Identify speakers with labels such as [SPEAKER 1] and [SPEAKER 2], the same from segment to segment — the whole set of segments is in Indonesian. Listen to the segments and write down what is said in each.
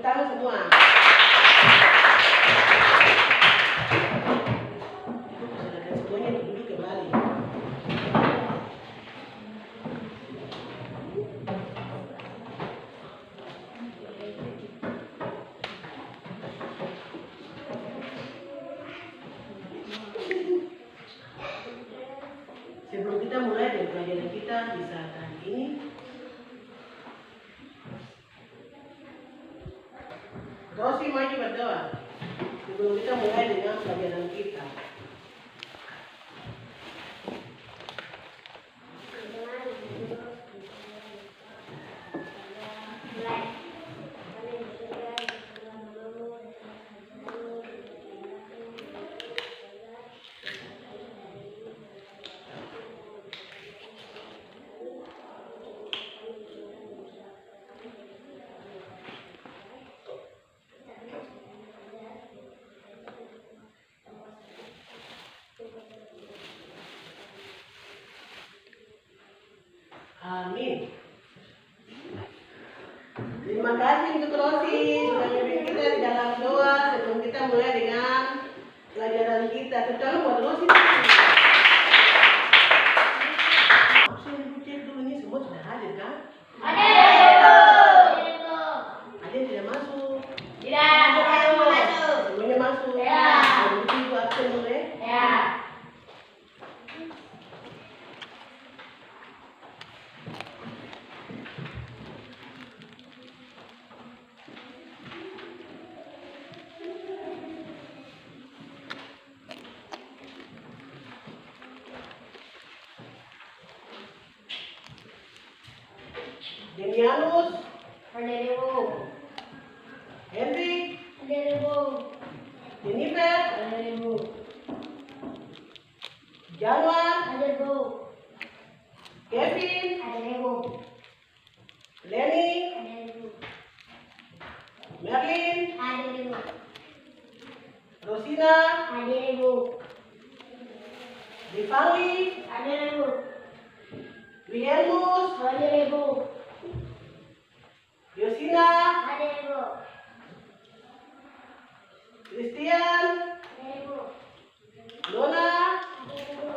[SPEAKER 1] Tepuk tangan semua. Silakan semuanya duduk kembali. Sebelum kita mulai dengan pelajaran kita di saat hari ini, Rosi maju berdoa. Sebelum kita mulai dengan pelajaran kita. Amin. Terima kasih untuk Rosi sudah memimpin kita di dalam doa sebelum kita mulai dengan pelajaran kita. Terutama buat Rosi. Saya cek dulu ini semua sudah hadir kan?
[SPEAKER 2] Ada.
[SPEAKER 1] Ada yang tidak masuk?
[SPEAKER 2] Tidak, masuk.
[SPEAKER 1] Semuanya masuk?
[SPEAKER 2] Ya.
[SPEAKER 1] Ada ibu absen boleh?
[SPEAKER 2] Ya.
[SPEAKER 1] Demianus,
[SPEAKER 2] Ada ribu.
[SPEAKER 1] Henry,
[SPEAKER 2] Ada ribu.
[SPEAKER 1] Jennifer,
[SPEAKER 2] Ada ribu.
[SPEAKER 1] Januar,
[SPEAKER 2] Ada ribu.
[SPEAKER 1] Kevin,
[SPEAKER 2] Ada ribu.
[SPEAKER 1] Lenny,
[SPEAKER 2] Ada ribu.
[SPEAKER 1] Merlin,
[SPEAKER 2] Ada ribu.
[SPEAKER 1] Rosina,
[SPEAKER 2] Ada ribu.
[SPEAKER 1] Rifali,
[SPEAKER 2] Ada ribu.
[SPEAKER 1] Wihelmus,
[SPEAKER 2] Ada ribu.
[SPEAKER 1] Yosina,
[SPEAKER 2] Ada ribu.
[SPEAKER 1] Christian,
[SPEAKER 2] Ada ribu.
[SPEAKER 1] Nona,
[SPEAKER 2] Ada ribu.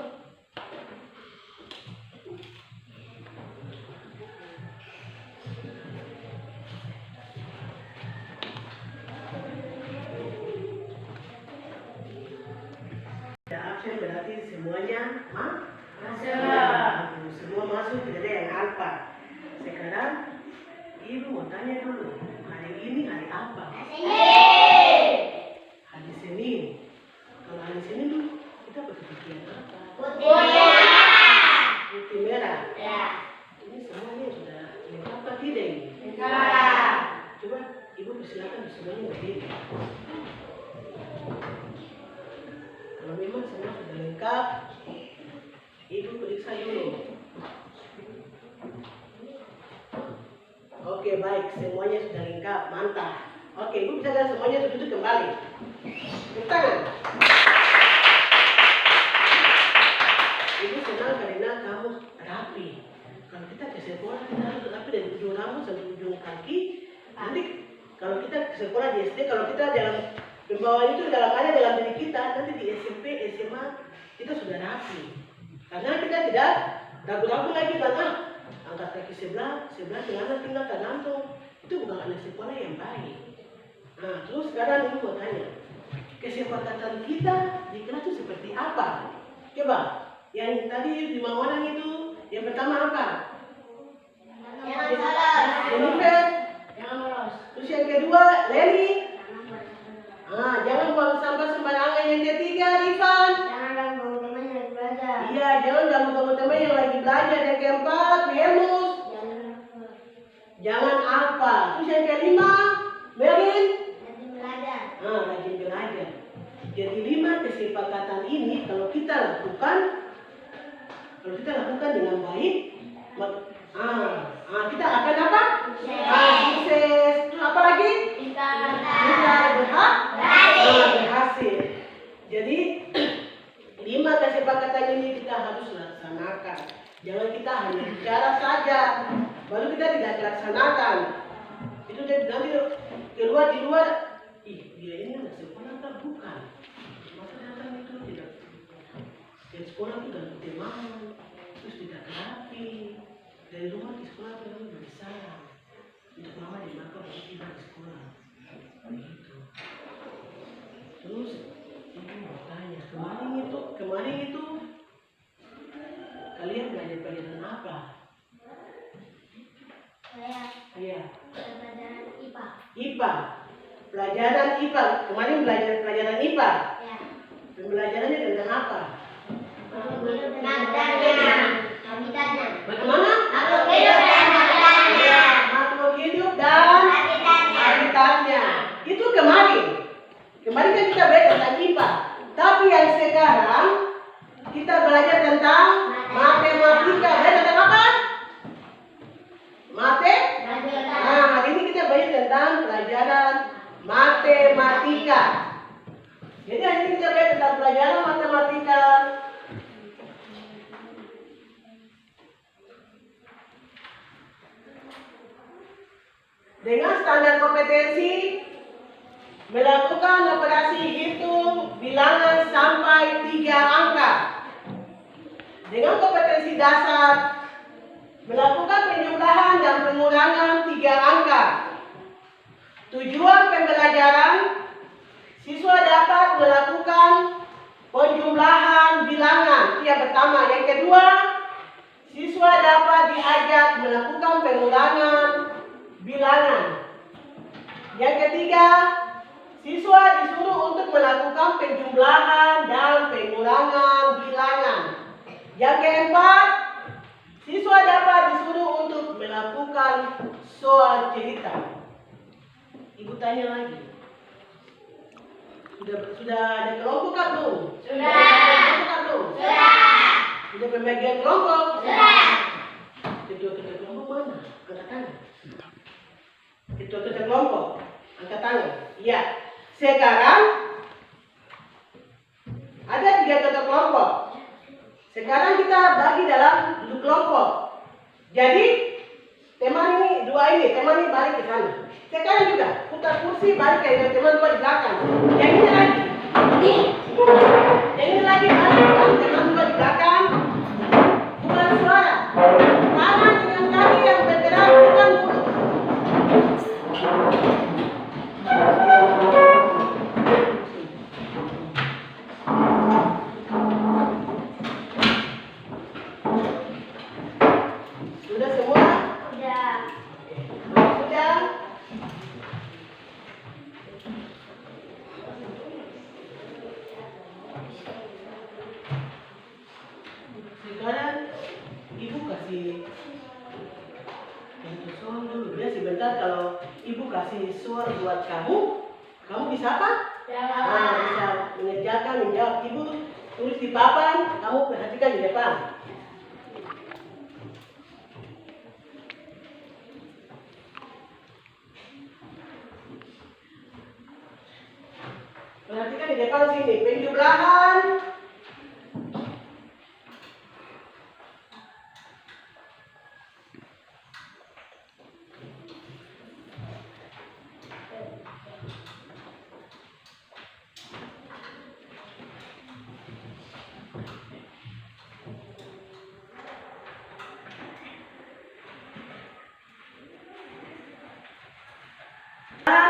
[SPEAKER 1] tidak absen berarti semuanya
[SPEAKER 2] Masuk.
[SPEAKER 1] semua masuk, tidak ada yang alpa. Sekarang ibu mau tanya dulu, hari ini hari apa? Hari Senin. Kalau hari Senin dulu kita berpikiran apa? Putih merah.
[SPEAKER 2] Ya.
[SPEAKER 1] Ini semuanya sudah lengkap apa tidak ini?
[SPEAKER 2] Lengkap.
[SPEAKER 1] Coba ibu persilakan semuanya berdiri. Kalau memang semua sudah lengkap, ibu periksa dulu. Oke, baik, semuanya sudah lengkap, mantap. Oke, ibu bisa lihat semuanya sudah duduk kembali. Tepuk tangan. Ibu senang karena kamu rapi. Kalau kita ke sekolah, kita harus rapi dari ujung rambut sampai ujung kaki. Nanti kalau kita ke sekolah di SD, kalau kita dalam pembawaan itu dalam diri kita, nanti di SMP, SMA kita sudah rapi. Karena kita tidak ragu-ragu lagi karena angkat kaki sebelah celana tinggal tergantung. Itu bukan anak sekolah yang baik. Nah, terus sekarang ibu mau tanya, kesepakatan kita di kelas itu seperti apa? Coba, yang tadi di Mawanang itu, yang pertama apa?
[SPEAKER 2] Jangan bolos.
[SPEAKER 1] Jennifer.
[SPEAKER 2] Jangan bolos.
[SPEAKER 1] Terus yang kedua, Lenny. Jangan buang sampah sembarangan. Yang ketiga, Rifan.
[SPEAKER 2] Jangan ganggu teman yang lagi belajar.
[SPEAKER 1] Iya, jangan ganggu teman-teman yang lagi belajar. Yang keempat, Wihelmus. Jangan apa? Terus yang kelima, Merlin.
[SPEAKER 2] Nanti belajar.
[SPEAKER 1] Rajin belajar. Jadi 5 kesepakatan ini kalau kita lakukan dengan baik, kita akan apa? Sukses. Terus apa lagi?
[SPEAKER 2] Kita
[SPEAKER 1] berhasil. Jadi 5 kesepakatan ini kita harus laksanakan. Jangan kita hanya bicara saja, baru kita tidak laksanakan. Itu nanti Kedua di luar, dia ini anak sekolah tak bukan. Masa datang itu tidak. Dari sekolah itu ganti teman, terus tidak rapi. Dari rumah ke sekolah itu lalu besar. Untuk mama dimakan baru tiba di sekolah. Begitu. Terus ibu mau tanya, kemarin itu kalian belajar pelajaran apa? Iya.
[SPEAKER 2] Pelajaran IPA.
[SPEAKER 1] IPA. Pelajaran IPA. Kemarin belajar pelajaran IPA.
[SPEAKER 2] Ya.
[SPEAKER 1] Pembelajarannya tentang apa?
[SPEAKER 2] Habitatnya.
[SPEAKER 1] Bagaimana?
[SPEAKER 2] Makhluk hidup dan habitatnya.
[SPEAKER 1] Makhluk hidup dan habitatnya. Itu kemarin. Kemarin kan kita belajar tentang IPA. Tapi yang sekarang kita belajar tentang matematika. Belajar tentang apa? Nah, hari ini kita belajar tentang pelajaran matematika. Jadi hari ini kita belajar tentang pelajaran matematika. Dengan standar kompetensi melakukan operasi hitung bilangan sampai 3 angka. Dengan kompetensi dasar melakukan penjumlahan dan pengurangan 3 angka. Tujuan pembelajaran, siswa dapat melakukan penjumlahan bilangan. Itu yang pertama. Yang kedua, siswa dapat diajak melakukan pengurangan bilangan. Yang ketiga, siswa disuruh untuk melakukan penjumlahan dan pengurangan bilangan. Yang keempat, siswa dapat disuruh untuk melakukan soal cerita. Ibu tanya lagi. Sudah ada kelompok belum? Sudah pembagian kelompok? Ketua-ketua kelompok mana? Angkat tangan. Ketua-ketua kelompok angkat tangan. Iya. Sekarang ada 3 ketua kelompok. Sekarang kita bagi dalam 2 kelompok. Jadi teman ini balik ke sana. Sekarang juga putar kursi balik ke teman dua di belakang. Yang ini lagi balik ke teman dua di belakang. Bukan suara. Tangan dengan kaki yang bergerak bukan mulut. Sudah semua?
[SPEAKER 2] Sudah.
[SPEAKER 1] Sudah? Sekarang ibu kasih soal dulu. Ya sebentar kalau ibu kasih soal buat kamu bisa apa? Nah, bisa mengerjakan, menjawab. Ibu tulis di papan, kamu perhatikan di depan. Perhatikan di depan sini, penjumlahan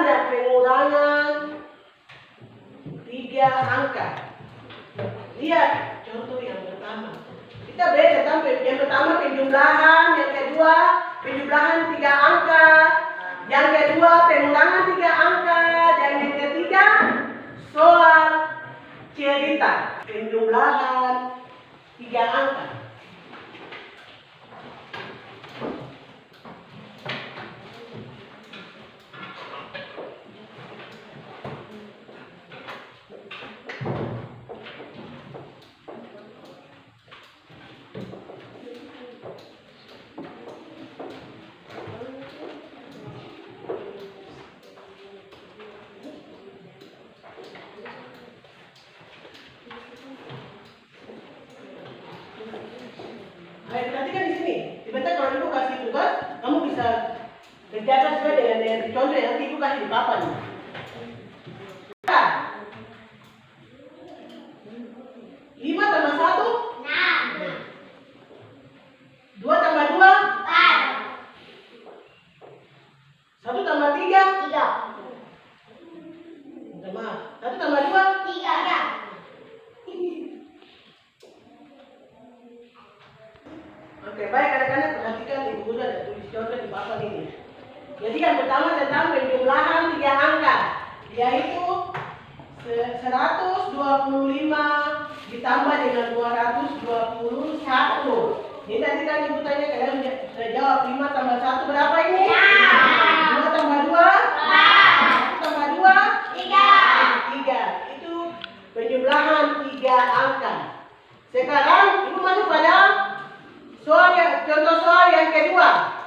[SPEAKER 1] dan pengurangan 3 angka. Lihat contoh yang pertama. Kita belajar tentang yang pertama penjumlahan, yang kedua penjumlahan 3 angka, yang kedua pengurangan 3 angka, dan yang ketiga soal cerita. Penjumlahan 3 angka. Baik, perhatikan di sini. Sebentar kalau ibu kasih tugas, kamu bisa kerjakan sesuai dengan contoh yang nanti ibu kasih di papa nih. 5 tambah 1, 2 tambah 2, 1 tambah 3. Minta maaf. 1 tambah 2. Oke, baik anak-anak, perhatikan ibu guru ada tulis contoh di papan ini. Jadi yang pertama tentang penjumlahan 3 angka, yaitu 125 ditambah dengan 221. Ini tadi kan ibu tanya, kalian sudah jawab 5 tambah 1 berapa ini? 2 tambah 2? 1 tambah 2? 3. Itu penjumlahan 3 angka. Sekarang ibu masuk pada contoh soal yang kedua.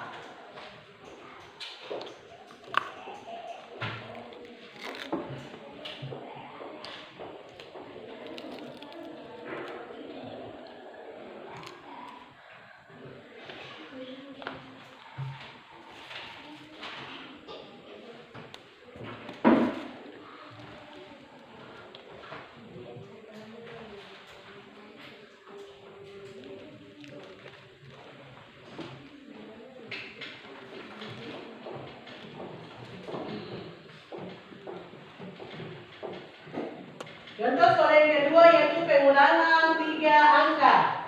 [SPEAKER 1] Contoh soal yang kedua yaitu pengulangan 3 angka.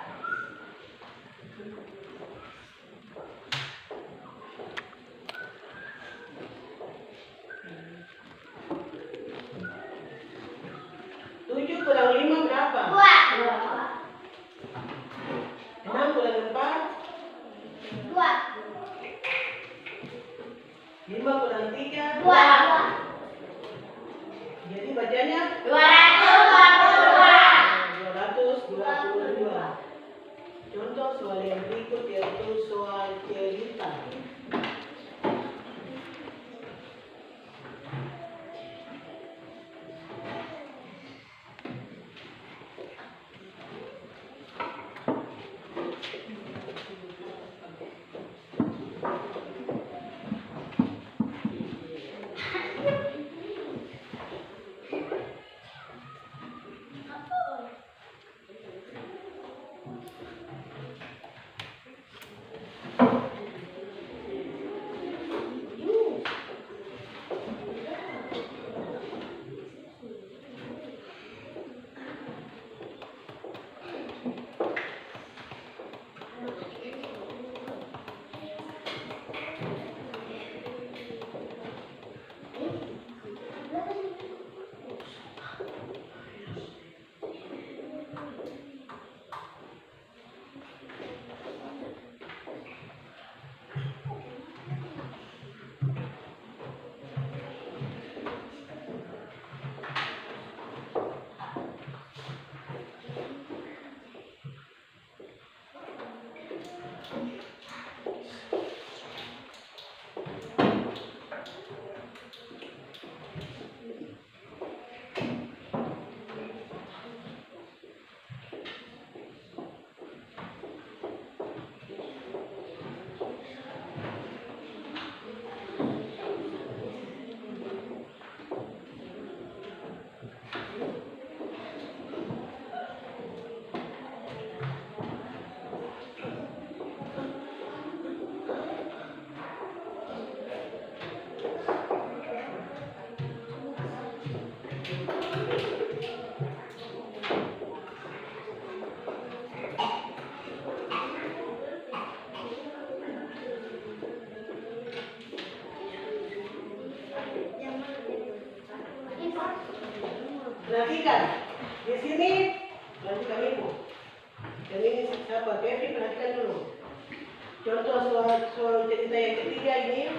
[SPEAKER 1] Tujuh kurang 5 berapa? 6 kurang 4? 5 kurang 3?
[SPEAKER 2] 2.
[SPEAKER 1] Jadi bacanya 222. Contoh soal yang berikut yaitu soal cerita. Perhatikan, di sini perhatikan ibu. Dan ini siapa? Kevin, perhatikan dulu. Contoh soal cerita yang ketiga ini,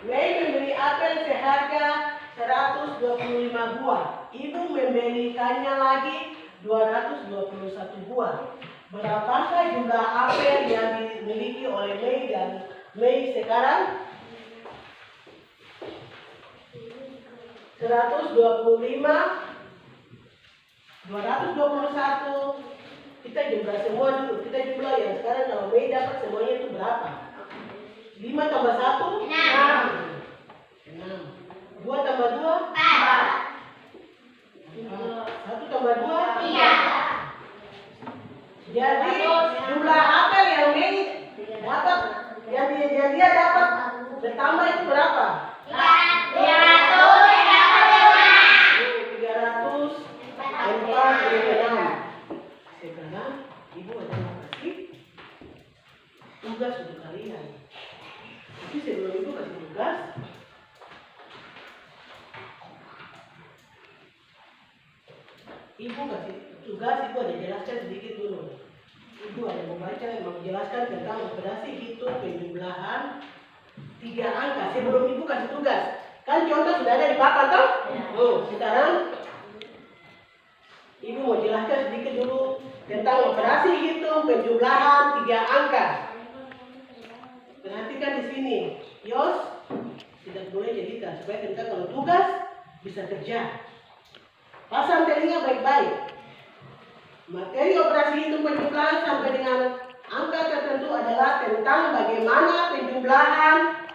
[SPEAKER 1] Mei membeli apel seharga 125 buah. Ibu membelikannya lagi 221 buah. Berapakah jumlah apel yang dimiliki oleh Mei dan Mei sekarang? 125, 221. Kita jumlah semua dulu. Kita jumlah yang sekarang kalau Mei dapat semuanya itu berapa? 5 tambah 1? 6. 6. Ibu kasih tugas, ibu ada jelaskan sedikit dulu. Ibu ada membaca, menjelaskan tentang operasi hitung penjumlahan 3 angka sebelum ibu kasih tugas. Kan contoh sudah ada di papan toh? Sekarang ibu mau jelaskan sedikit dulu tentang operasi hitung penjumlahan 3 angka. Perhatikan di sini, Yos tidak boleh jadikan supaya kita kalau tugas bisa kerja. Pasang telinga baik-baik. Materi operasi hitung penjumlahan sampai dengan angka tertentu adalah tentang bagaimana penjumlahan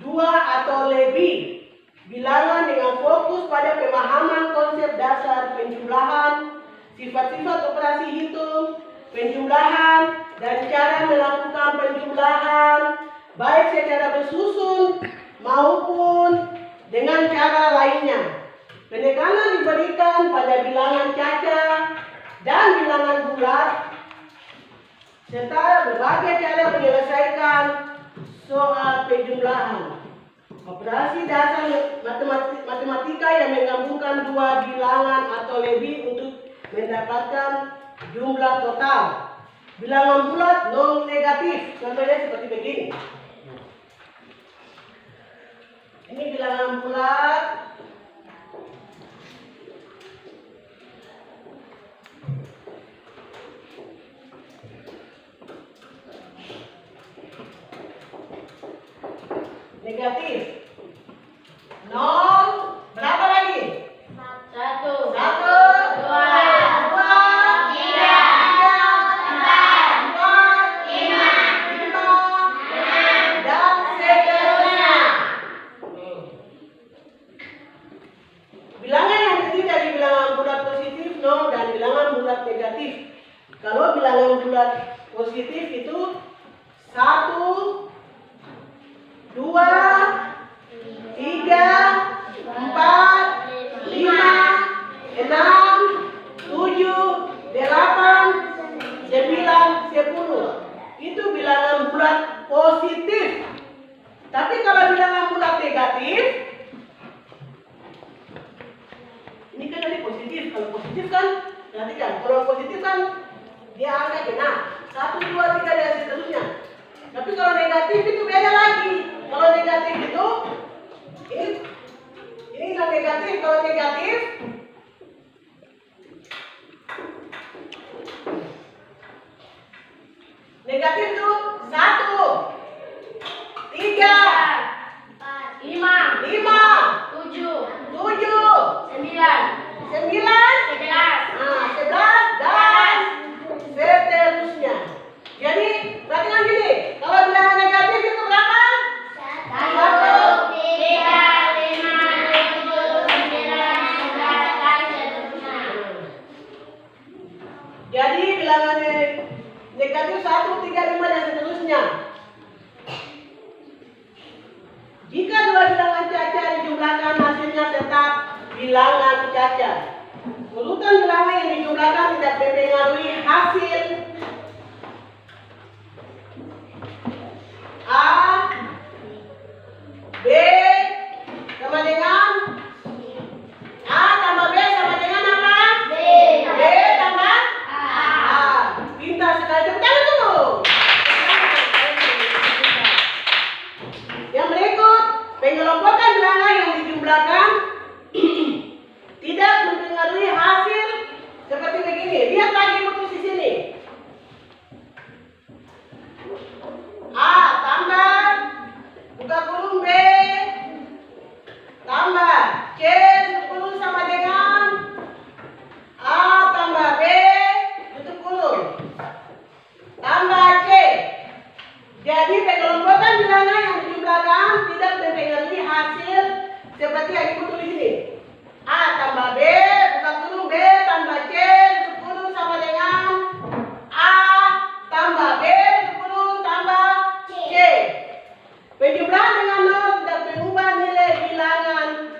[SPEAKER 1] 2 atau lebih bilangan dengan fokus pada pemahaman konsep dasar penjumlahan, sifat-sifat operasi hitung, penjumlahan, dan cara melakukan penjumlahan baik secara bersusun maupun dengan cara lainnya. Penekanan diberikan pada bilangan cacat dan bilangan bulat serta berbagai cara menyelesaikan soal penjumlahan. Operasi dasar matematika yang menggabungkan 2 bilangan atau lebih untuk mendapatkan jumlah total. Bilangan bulat non negatif, contohnya seperti begini. Ini bilangan bulat. Negatif. 0, berapa lagi?
[SPEAKER 2] 1,
[SPEAKER 1] 1, 2, 3, 4, 5,
[SPEAKER 2] 2,
[SPEAKER 1] dan seterusnya. Bilangan yang terdiri dari bilangan bulat positif 0 dan bilangan bulat negatif. Kalau bilangan bulat positif itu 1, 2, 3, 4, 5, 6, 7, 8, 9, 10. Itu bilangan bulat positif. Tapi kalau bilangan bulat negatif, ini kan tadi positif. Kalau positif kan, perhatikan. Kalau positif kan dia angka genap 1, 2, 3 dan seterusnya. Tapi kalau negatif itu beda lagi. Kalau negatif itu ini non negatif. Kalau negatif itu 1, 3, 5, 7, 9, 11 dan seterusnya. Jadi perhatikan gini, kalau bilangan negatif itu berapa?
[SPEAKER 2] 1, 3, 5, 7, 9, 11 dan seterusnya.
[SPEAKER 1] Jadi bilangan negatif 1, 3, 5 dan seterusnya. Jika 2 bilangan cacat dijumlahkan, hasilnya tetap bilangan cacat. Urutan bilangan yang dijumlahkan tidak mempengaruhi hasil. A, B sama dengan A tambah B sama dengan apa?
[SPEAKER 2] B.
[SPEAKER 1] B tambah A. Pintar sekali. Tepuk tangan dulu. Yang berikut, pengelompokan bilangan yang dijumlahkan tidak mempengaruhi hasil seperti begini. Lihat lagi putus di sini. A tambah buka kurung B tambah C kurung sama dengan A tambah B tutup kurung tambah C. Jadi pengelompokan bilangan yang dijumlahkan tidak mempengaruhi hasil seperti yang ibu tulis ini. A tambah B buka kurung B tambah C tutup kurung sama dengan A tambah B tutup kurung tambah C. Penjumlahan dengan 0 tidak mengubah nilai bilangan.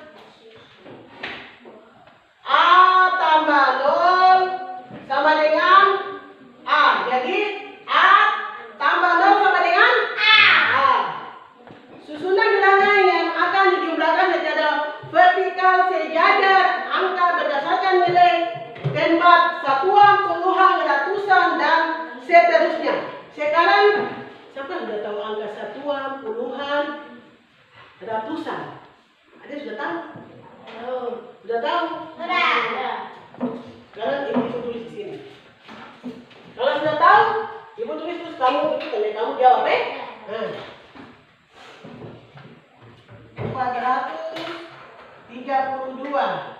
[SPEAKER 1] A tambah 0 sama dengan A. Jadi A tambah 0 sama dengan A. Susunan bilangan yang akan dijumlahkan secara vertikal sejajar angka berdasarkan nilai tahu angka satuan, puluhan, ratusan? Ada sudah tahu? Sudah tahu?
[SPEAKER 2] Sudah.
[SPEAKER 1] Sekarang ibu tulis di sini. Kalau sudah tahu, ibu tulis terus kamu itu tanya kamu jawab Nah. 432.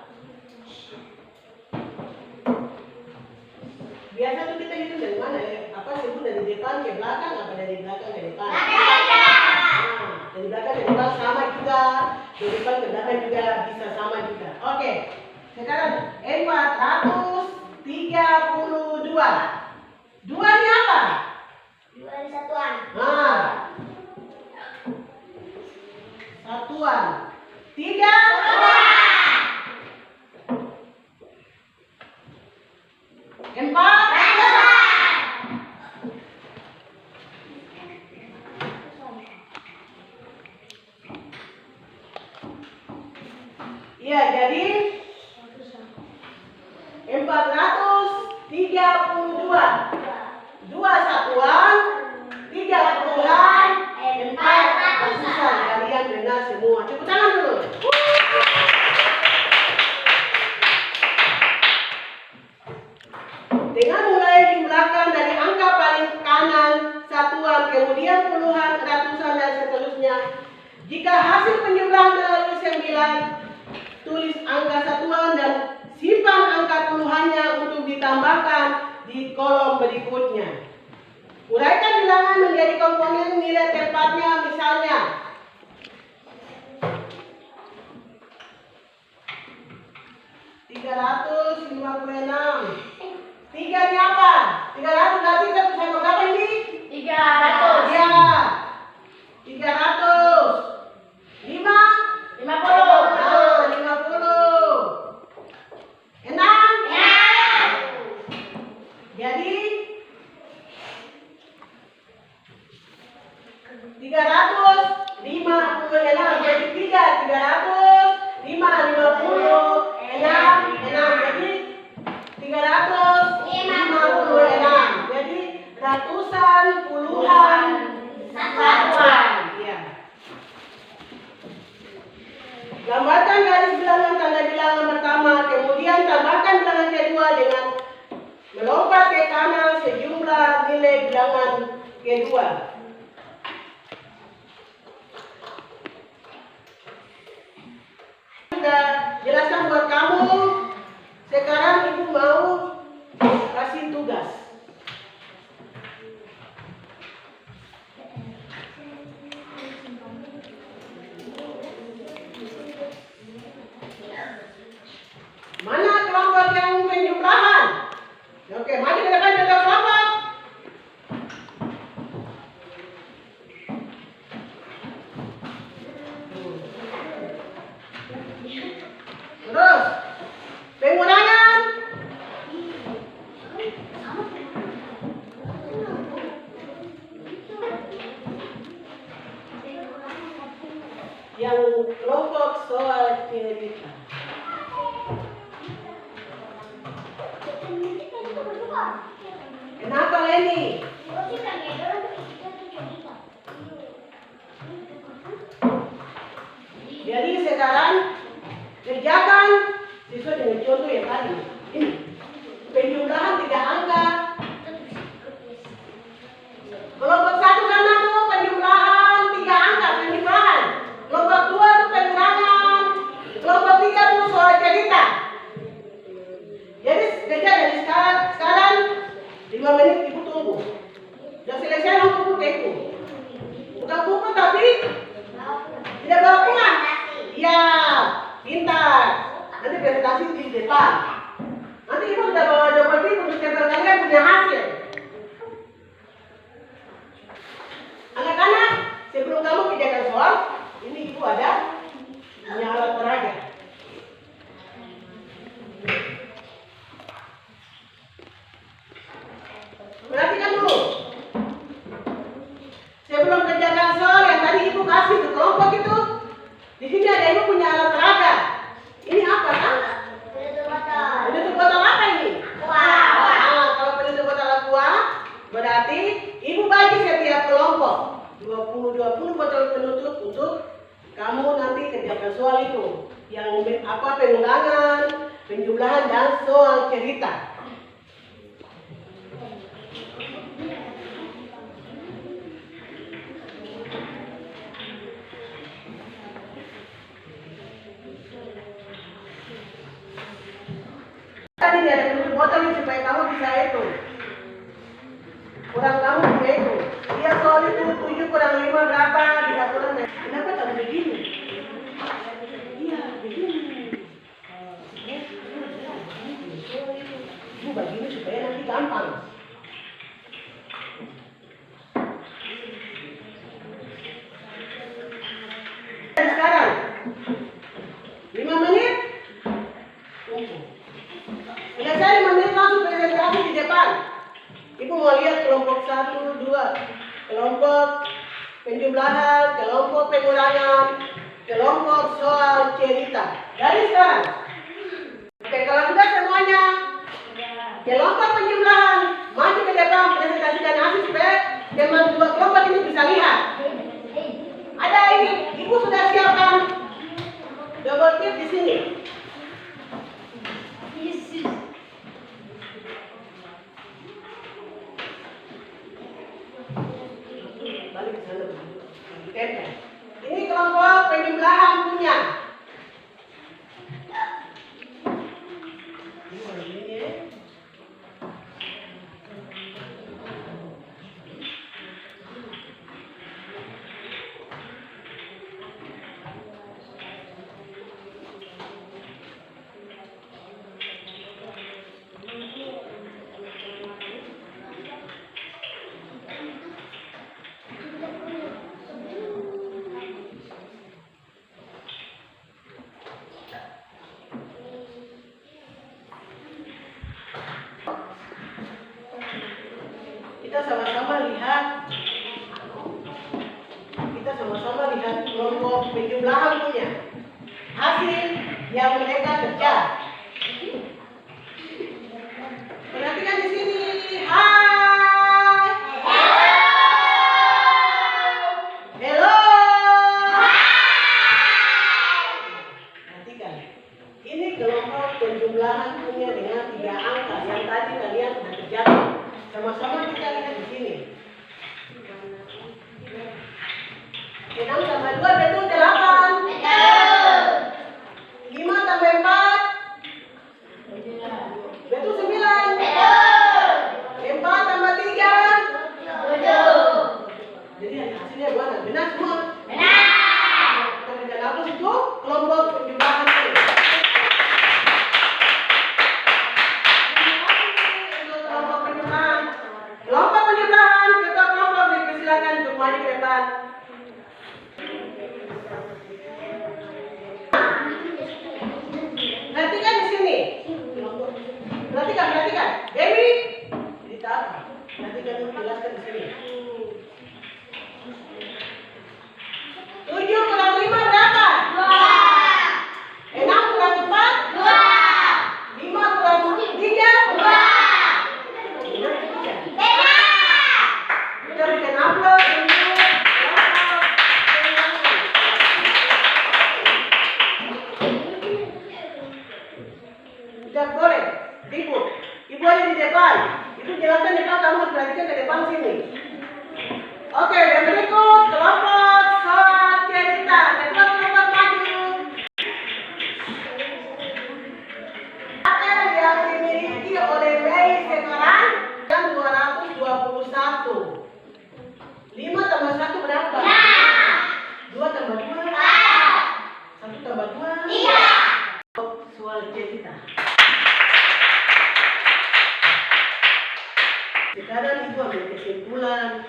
[SPEAKER 1] Biasa tuh kita hitung dari mana ya? Apa sebut dari depan ke belakang, apa dari belakang ke depan? Nah, dari belakang ke depan sama juga, dari depan ke belakang juga bisa sama juga. Oke, sekarang 432. Dua ini apa?
[SPEAKER 2] Dua di satuan.
[SPEAKER 1] Nah, satuan. 3. Empat. Iya, jadi 432. 2 satuan, 3 puluhan, 4 ratusan. Kalian benar semua. Tepuk tangan dulu. Dengan mulai jumlahkan dari angka paling kanan satuan, kemudian puluhan, ratusan dan seterusnya. Jika hasil penjumlahan melalui 9, tulis angka satuan dan simpan angka puluhannya untuk ditambahkan di kolom berikutnya. Uraikan bilangan menjadi komponen nilai tepatnya, misalnya 356. 3 ini apa? 300 berarti kita bisa berapa ini?
[SPEAKER 2] 300.
[SPEAKER 1] Ya. 300. 50. 6. Jadi 356. Jadi 300, 5, 50, 6. Jadi 356. Jadi ratusan, puluhan, satuan. Ya. Gambarkan garis bilangan tanda bilangan pertama, kemudian tambahkan bilangan kedua dengan melompat ke kanan sejumlah nilai bilangan kedua. Sudah jelaskan buat kamu. Sekarang ibu mau kasih tugas. Mana kelompok yang penjumlahan? Oke, mari kita akan jaga kelompok. Terus, pengulangan. Yang kelompok soal cerita. Kenapa Leni? Jadi sekarang kerjakan sesuai dengan contoh yang tadi. Ini penjumlahan 3 angka. Kelompok 1 karena tuh penjumlahan 3 angka penjumlahan. Kelompok 2 tuh pengulangan. Kelompok 3 tuh soal cerita. Jadi kerja dari sekarang 5 menit ibu tunggu. Sudah selesai langsung pukul ibu. Bukan pukul tapi tidak bawa pulang. Ya, pintar. Nanti presentasi di depan. Nanti ibu sudah bawa jawaban ibu untuk stempel kalian punya hasil. Anak-anak, sebelum kamu kerjakan soal, ini ibu ada punya alat peraga. Perhatikan dulu. Sebelum kerjakan soal yang tadi ibu kasih ke kelompok itu, di sini ada ibu punya alat peraga. Ini apa kan? Penutup botol apa ini? Nah, kalau penutup botol aqua, berarti ibu bagi setiap kelompok 2 itu yang pengulangan, penjumlahan dan soal cerita. Tadi ada penutup botol ini supaya kamu bisa itu. Kurang kamu punya itu. Dia soal itu 7 kurang 5 berapa? Bisa kurang. Kenapa tak begini? Iya, begini. Ibu begini supaya nanti gampang. Sekarang 5 menit. Selesai 5 menit langsung presentasi di depan. Ibu mau lihat kelompok 1, 2, kelompok penjumlahan, kelompok pengurangan, kelompok soal cerita. Dari sekarang. Oke, kalau sudah semuanya, kelompok penjumlahan maju ke depan presentasikan hasil supaya teman 2 kelompok ini bisa lihat. Ada ini, ibu sudah siapkan double tip di sini. Balik ke sana. Ini kelompok penjumlahan punya. Kita sama-sama lihat kelompok penjumlahan punya hasil yang mereka kerja. Perhatikan di sini. Hai. Hello. Perhatikan. Ini kelompok penjumlahan punya dengan 3 angka yang tadi kalian sudah kerjakan. Sama-sama kita lihat di sini. 6 tambah 2 betul 8. 5 tambah 4 betul 9. 4 tambah 3 jadi hasilnya buat benar semua. Kita hapus itu kelompok penjumlahan ini. Kelompok penjumlahan, ketua kelompok dipersilakan untuk maju ke depan. Perhatikan di sini. Perhatikan. Demi cerita apa? Perhatikan jelaskan di sini. 7 kurang 5 berapa? 2. 6 kurang 4? 2. 5 kurang 3? 2. Kita bikin upload tidak boleh. Ibu ada di depan. Ibu jelaskan depan, kamu harus perhatikan ke depan sini. Oke, yang berikut kelompok soal cerita. Ketua kelompok maju. Hasil yang dimiliki oleh Mei sekarang yang 221. 5 tambah 1 berapa? 2 tambah 2? 1 tambah 2? 3. Soal cerita. Sekarang ibu ambil kesimpulan.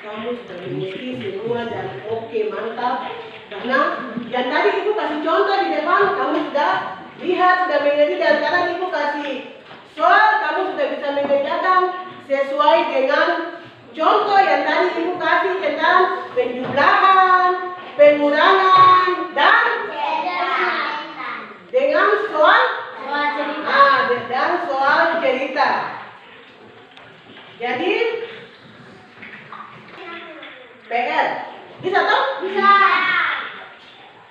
[SPEAKER 1] Kamu sudah mengerti semua dan oke, mantap. Karena yang tadi ibu kasih contoh di depan, kamu sudah lihat, sudah mengerti, dan sekarang ibu kasih soal, kamu sudah bisa mengerjakan sesuai dengan contoh yang tadi ibu kasih tentang penjumlahan, pengurangan, dan dengan soal cerita. Dan soal cerita. Jadi PR bisa toh? Bisa.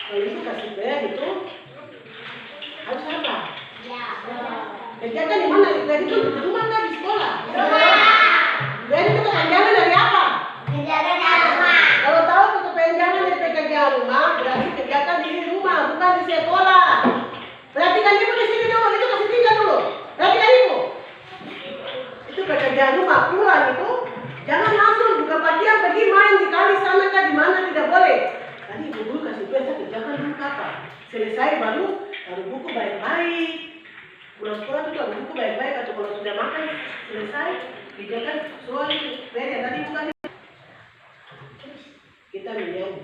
[SPEAKER 1] Kalau ibu kasih kasih PR itu harus apa?
[SPEAKER 2] Ya.
[SPEAKER 1] Kerjakan di mana? Dari itu di rumah kan di sekolah. Jadi itu kepanjangan dari apa?
[SPEAKER 2] Kerjakan di rumah.
[SPEAKER 1] Kalau tahu itu kepanjangan dari pekerjaan rumah, berarti kerjakan di rumah, bukan di sekolah. Perhatikan ibu di sini dulu, itu kasih tinggal dulu. Perhatikan ibu. Itu pekerjaan rumah, pulang itu jangan langsung buka pakaian pergi main di kali sana kan di mana, tidak boleh. Tadi ibu dulu kasih biasa kerjakan dulu apa? Selesai baru buku baik-baik. Pulang sekolah itu taruh buku baik-baik atau kalau sudah makan selesai kerjakan soal PR yang tadi bukan. Kita menyanyi.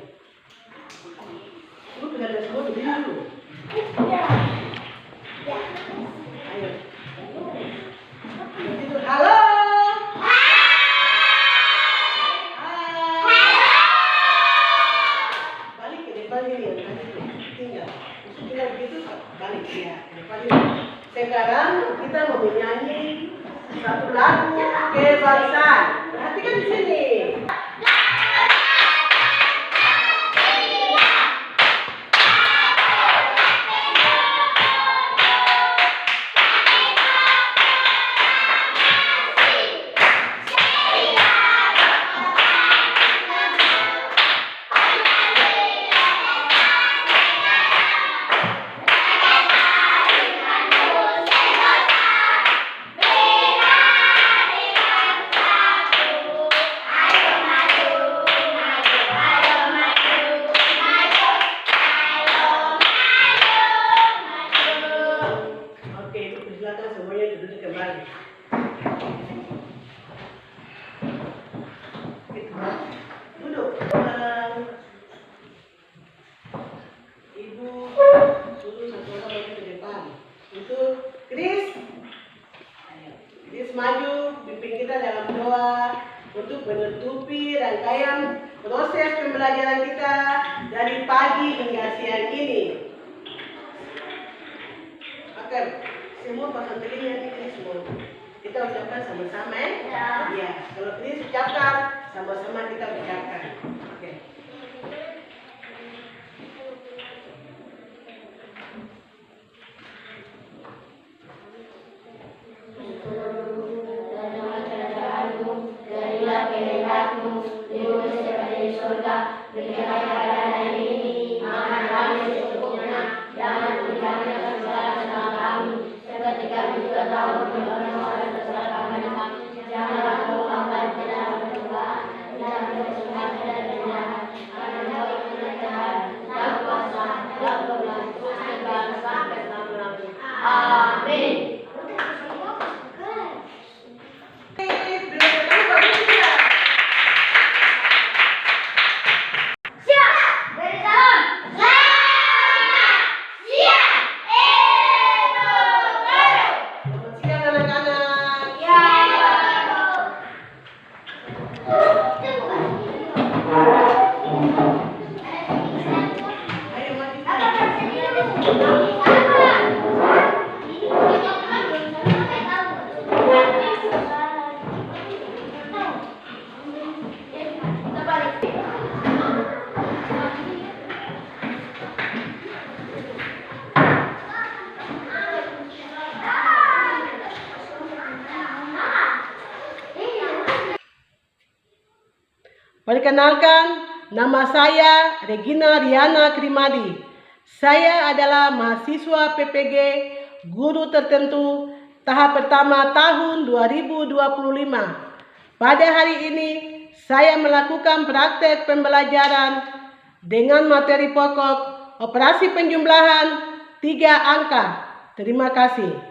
[SPEAKER 1] Lu bisa ada semua berdiri dulu. Ayo. Begitu. Halo. Balik ke depan ini yang tadi tuh. Tinggal. Tinggal begitu balik ya. Ke depan ini. Sekarang kita mau menyanyi satu lagu kebangsaan. Perhatikan di sini. Maju, pimpin kita dalam doa untuk menutupi rangkaian proses pembelajaran kita dari pagi hingga siang ini. Oke, semua pasang telinga ini semua. Kita ucapkan sama-sama ya. Ya, kalau ini ucapkan sama-sama kita ucapkan. Oke. Perkenalkan, nama saya Regina Riana Krimadi. Saya adalah mahasiswa PPG Guru Tertentu tahap pertama tahun 2025. Pada hari ini, saya melakukan praktek pembelajaran dengan materi pokok operasi penjumlahan 3 angka. Terima kasih.